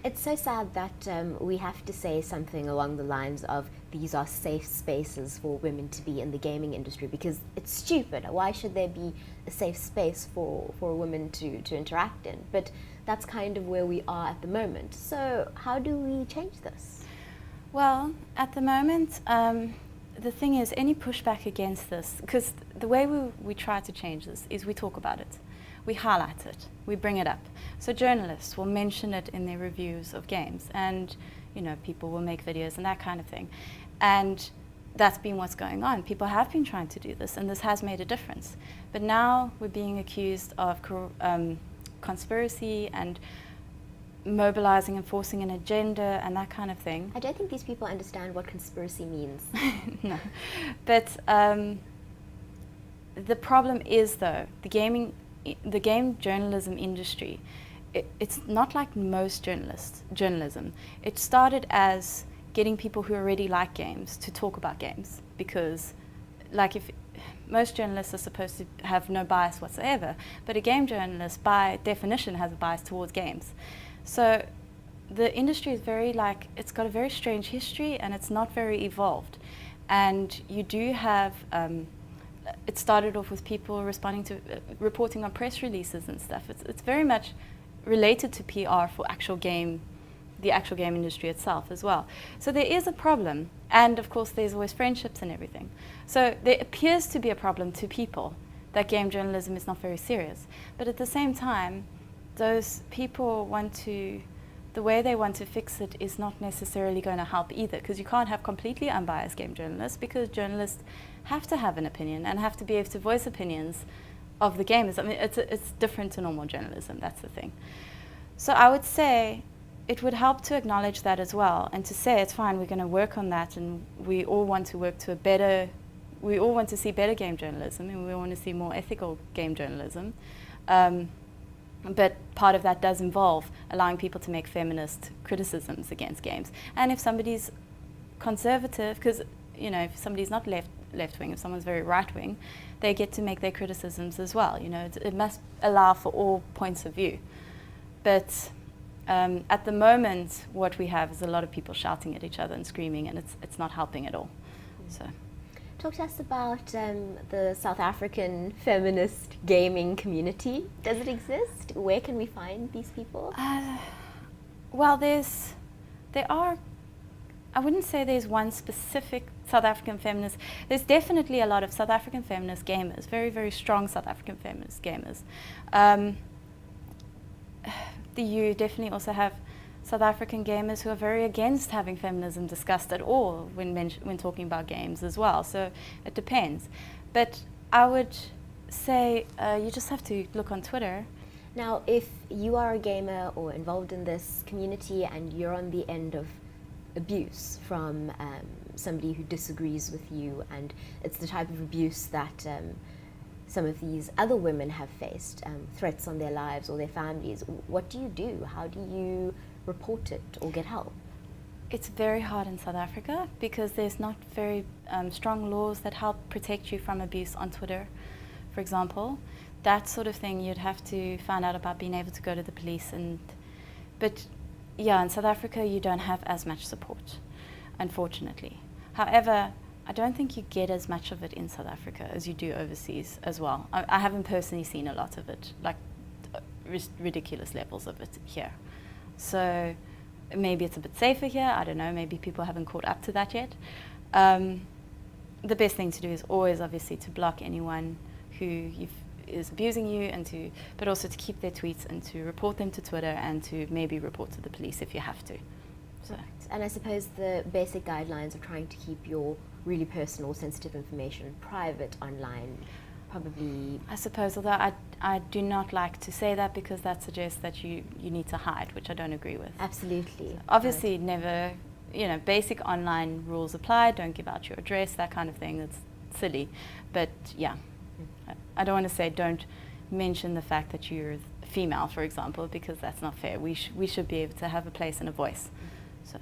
It's so sad that we have to say something along the lines of these are safe spaces for women to be in the gaming industry, because it's stupid. Why should there be a safe space for a woman to interact in? But that's kind of where we are at the moment. So how do we change this? Well, at the moment, the thing is, any pushback against this, because the way we try to change this is we talk about it, we highlight it, we bring it up. So journalists will mention it in their reviews of games, and people will make videos and that kind of thing. And that's been what's going on. People have been trying to do this, and this has made a difference. But now we're being accused of conspiracy and mobilizing and forcing an agenda and that kind of thing. I don't think these people understand what conspiracy means. No. But the problem is, though, the game journalism industry, it's not like most journalism. It started as getting people who already like games to talk about games, because if most journalists are supposed to have no bias whatsoever, but a game journalist by definition has a bias towards games. So the industry is it's got a very strange history, and it's not very evolved. And you do have, it started off with people responding to, reporting on press releases and stuff. It's very much related to PR for the actual game industry itself as well. So there is a problem, and of course there's always friendships and everything. So there appears to be a problem to people that game journalism is not very serious. But at the same time, those people the way they want to fix it is not necessarily going to help either, because you can't have completely unbiased game journalists, because journalists have to have an opinion and have to be able to voice opinions of the gamers. I mean, it's different to normal journalism, that's the thing. So I would say it would help to acknowledge that as well, and to say it's fine, we're going to work on that, and we all want to work to we all want to see better game journalism, and we want to see more ethical game journalism. But part of that does involve allowing people to make feminist criticisms against games. And if somebody's conservative, because if somebody's not left-wing, if someone's very right-wing, they get to make their criticisms as well. It must allow for all points of view. But at the moment, what we have is a lot of people shouting at each other and screaming, and it's not helping at all. So. Talk to us about the South African feminist gaming community. Does it exist? Where can we find these people? Well, there are, I wouldn't say there's one specific South African feminist. There's definitely a lot of South African feminist gamers, very, very strong South African feminist gamers. You definitely also have South African gamers who are very against having feminism discussed at all when talking about games as well. So it depends. But I would say you just have to look on Twitter. Now, if you are a gamer or involved in this community and you're on the end of abuse from somebody who disagrees with you, and it's the type of abuse that some of these other women have faced, threats on their lives or their families, what do you do? How do you report it or get help? It's very hard in South Africa, because there's not very strong laws that help protect you from abuse on Twitter, for example. That sort of thing you'd have to find out about, being able to go to the police. But yeah, in South Africa you don't have as much support, unfortunately. However, I don't think you get as much of it in South Africa as you do overseas as well. I haven't personally seen a lot of it, like ridiculous levels of it here. So maybe it's a bit safer here, I don't know, maybe people haven't caught up to that yet. The best thing to do is always obviously to block anyone who is abusing you, but also to keep their tweets and to report them to Twitter, and to maybe report to the police if you have to. So. Right. And I suppose the basic guidelines of trying to keep your really personal, sensitive information private online, probably. I suppose, although I do not like to say that, because that suggests that you need to hide, which I don't agree with. Absolutely. So obviously, right. Never, basic online rules apply. Don't give out your address, that kind of thing. That's silly. But yeah, I don't want to say don't mention the fact that you're female, for example, because that's not fair. We should be able to have a place and a voice. So.